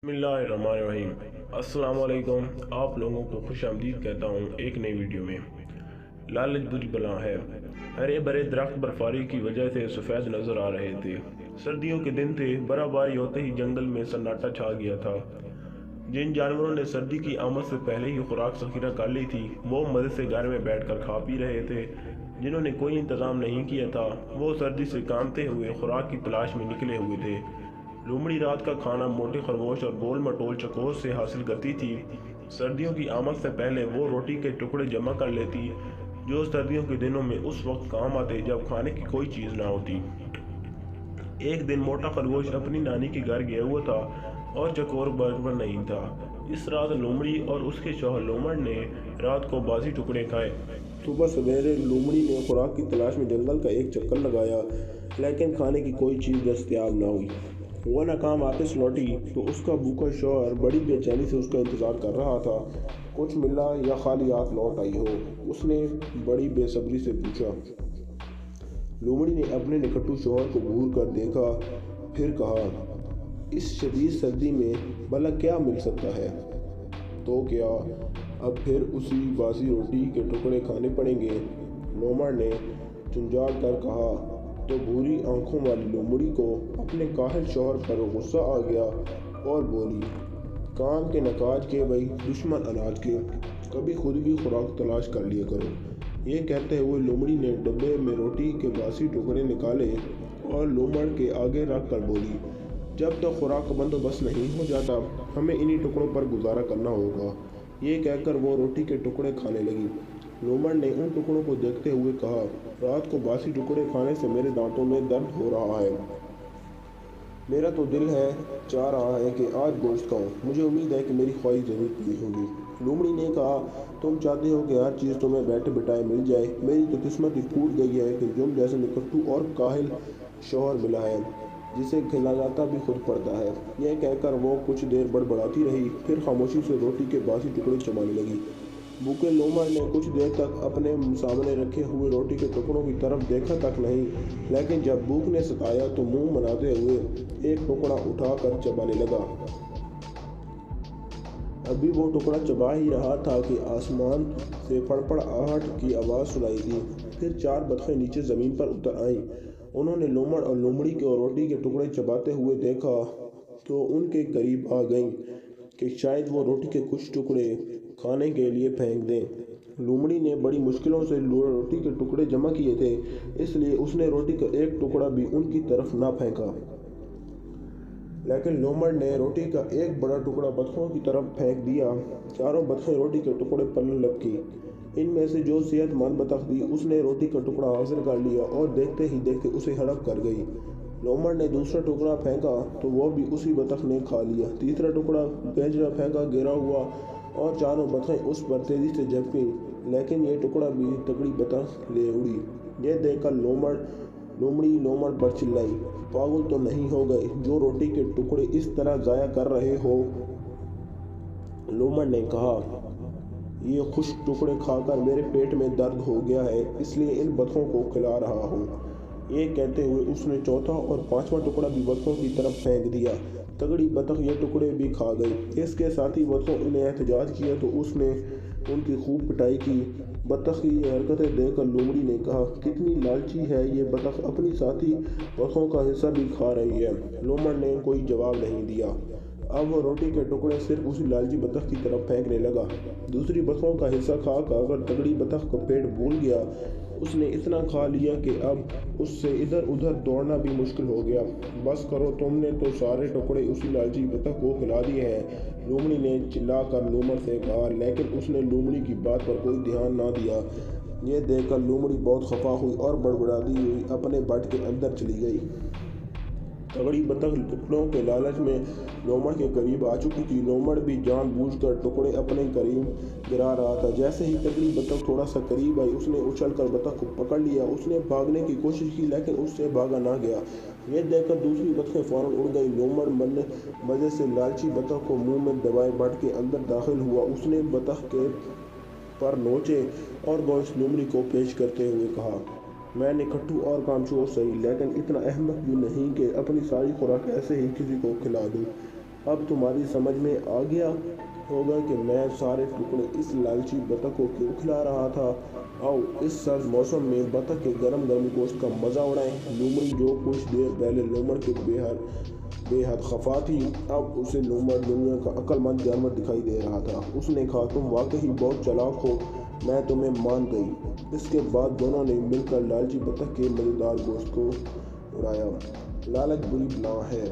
बिस्मिल्लाहिर्रहमानिर्रहीम। अस्सलाम वालेकुम। आप लोगों को खुश आमदीद कहता हूँ एक नई वीडियो में। लालच बुरी बला है। हरे भरे दरख्त बर्फबारी की वजह से सफ़ेद नज़र आ रहे थे। सर्दियों के दिन थे। बर्फबारी होते ही जंगल में सन्नाटा छा गया था। जिन जानवरों ने सर्दी की आमद से पहले ही खुराक ज़ख़ीरा कर ली थी, वो मज़े से घर में बैठकर खा पी रहे थे। जिन्होंने कोई इंतज़ाम नहीं किया था, वो सर्दी से कांपते हुए खुराक की तलाश में निकले हुए थे। लोमड़ी रात का खाना मोटे खरगोश और गोल मटोल चकोर से हासिल करती थी। सर्दियों की आमद से पहले वो रोटी के टुकड़े जमा कर लेती, जो सर्दियों के दिनों में उस वक्त काम आते जब खाने की कोई चीज़ ना होती। एक दिन मोटा खरगोश अपनी नानी के घर गया हुआ था और चकोर घर पर नहीं था। इस रात लोमड़ी और उसके शौहर लोमड़ ने रात को बासी टुकड़े खाए। सुबह सवेरे लोमड़ी ने खुराक की तलाश में जंगल का एक चक्कर लगाया, लेकिन खाने की कोई चीज़ दस्तयाब ना हुई। वो नाकाम वापस लौटी तो उसका भूखा शौहर बड़ी बेचैनी से उसका इंतज़ार कर रहा था। कुछ मिला या खाली हाथ लौट आई हो, उसने बड़ी बेसब्री से पूछा। लोमड़ी ने अपने निकटू शौहर को घूर कर देखा, फिर कहा, इस शदीद सर्दी में भला क्या मिल सकता है? तो क्या अब फिर उसी बासी रोटी के टुकड़े खाने पड़ेंगे? लोमड़ ने झुंझाड़ कर कहा। तो भूरी आंखों वाली लोमड़ी को अपने काहिल शौहर पर गुस्सा आ गया और बोली, काम के नकाज के भाई दुश्मन अनाज के, कभी खुद भी खुराक तलाश कर लिया करो। ये कहते हुए लोमड़ी ने डब्बे में रोटी के बासी टुकड़े निकाले और लोमड़ के आगे रख कर बोली, जब तक खुराक का बंदोबस्त नहीं हो जाता, हमें इन्हीं टुकड़ों पर गुजारा करना होगा। ये कहकर वो रोटी के टुकड़े खाने लगी। लोमड़ ने उन टुकड़ों को देखते हुए कहा, रात को बासी टुकड़े खाने से मेरे दांतों में दर्द हो रहा है। मेरा तो दिल है चाह रहा है कि आज गोश्त खाऊं। मुझे उम्मीद है कि मेरी ख्वाहिश जरूर पूरी होगी। लोमड़ी ने कहा, तुम चाहते हो कि हर चीज़ तुम्हें बैठे बिठाए मिल जाए। मेरी तो किस्मत ही फूट गई है कि तुम जैसे निकट्टू और काहिल शौहर मिला है, जिसे खिलाता भी खुद पड़ता है। यह कहकर वो कुछ देर बड़बड़ाती रही, फिर खामोशी से रोटी के बासी टुकड़े चबाने लगी। भूखे लोमड़ ने कुछ देर तक अपने सामने रखे हुए रोटी के टुकड़ों की तरफ देखा तक नहीं, लेकिन जब भूख ने सताया तो मुंह बनाते हुए एक टुकड़ा उठाकर चबाने लगा। अभी वो टुकड़ा चबा ही रहा था कि आसमान से फड़फड़ आहट की आवाज़ सुनाई दी। फिर चार बतखें नीचे ज़मीन पर उतर आईं। उन्होंने लोमड़ और लोमड़ी को रोटी के टुकड़े चबाते हुए देखा तो उनके करीब आ गईं कि शायद वो रोटी के कुछ टुकड़े खाने के लिए फेंक दें। लोमड़ी ने बड़ी मुश्किलों से रोटी के टुकड़े जमा किए थे, इसलिए उसने रोटी का एक टुकड़ा भी उनकी तरफ ना फेंका। लेकिन लोमड़ ने रोटी का एक बड़ा टुकड़ा बतखों की तरफ फेंक दिया। चारों बतखें रोटी के टुकड़े पर लपकी। इनमें से जो सेहतमंद बतख थी, उसने रोटी का टुकड़ा हासिल कर लिया और देखते ही देखते उसे हड़प कर गई। लोमड़ ने दूसरा टुकड़ा फेंका तो वो भी उसी बतख ने खा लिया। तीसरा टुकड़ा बेंजरा फेंका गिरा हुआ और चारों बतखें उस पर तेजी से झपकी, लेकिन ये टुकड़ा भी तगड़ी बतख ले उड़ी। यह देखकर लोमड़ी लोमड़ पर चिल्लाई, पागल तो नहीं हो गए जो रोटी के टुकड़े इस तरह ज़ाया कर रहे हो? लोमड़ ने कहा, ये खुश्क टुकड़े खाकर मेरे पेट में दर्द हो गया है, इसलिए इन बतखों को खिला रहा हूँ। ये कहते हुए उसने चौथा और पांचवा टुकड़ा भी बतखों की तरफ फेंक दिया। तगड़ी बतख ये टुकड़े भी खा गई। इसके साथ ही बतखों ने एहतजाज किया तो उसने उनकी खूब पिटाई की। बतख की ये हरकतें देखकर लोमड़ी ने कहा, कितनी लालची है ये बतख, अपनी साथी बतखों का हिस्सा भी खा रही है। लोमड़ ने कोई जवाब नहीं दिया। अब वो रोटी के टुकड़े सिर्फ उसी लालची बतख की तरफ फेंकने लगा। दूसरी बतखों का हिस्सा खा कर तगड़ी बतख का पेट भूल गया। उसने इतना खा लिया कि अब उससे इधर उधर दौड़ना भी मुश्किल हो गया। बस करो, तुमने तो सारे टुकड़े उसी लालची बतख को खिला दिए हैं, लोमड़ी ने चिल्लाकर लोमड़ से कहा, लेकिन उसने लोमड़ी की बात पर कोई ध्यान ना दिया। यह देखकर लोमड़ी बहुत खफा हुई और बड़बड़ाती हुई अपने बट के अंदर चली गई। तगड़ी बतख टुकड़ों के लालच में लोमड़ के करीब आ चुकी थी। लोमड़ भी जानबूझकर टुकड़े अपने करीब गिरा रहा था। जैसे ही तगड़ी बतख थोड़ा सा करीब आई, उसने उछलकर बतख को पकड़ लिया। उसने भागने की कोशिश की, लेकिन उससे भागा ना गया। यह देखकर दूसरी बतखें फौरन उड़ गई। लोमड़ मजे से लालची बतख को मुंह में दबाए बट के अंदर दाखिल हुआ। उसने बतख के पर नोचे और गोश्त लोमड़ी को पेश करते हुए कहा, मैं निकट्टू और कामचोर सही, लेकिन इतना अहमक भी नहीं कि अपनी सारी खुराक ऐसे ही किसी को खिला दूं। اب تمہاری سمجھ میں آ گیا ہوگا کہ میں سارے ٹکڑے اس لالچی بطخ کو کیوں کھلا رہا تھا۔ آؤ اس سرد موسم میں بطخ کے گرم گرم گوشت کا مزہ اڑائیں۔ لومڑی جو کچھ دیر پہلے لومڑ کے بے حد خفا تھی، اب اسے لومڑ دنیا کا عقل مند جانور دکھائی دے رہا تھا۔ اس نے کہا، تم واقعی بہت چالاک ہو، میں تمہیں مان گئی۔ اس کے بعد دونوں نے مل کر لالچی بطخ کے مزیدار گوشت کو اڑایا۔ لالچ بری بلا ہے۔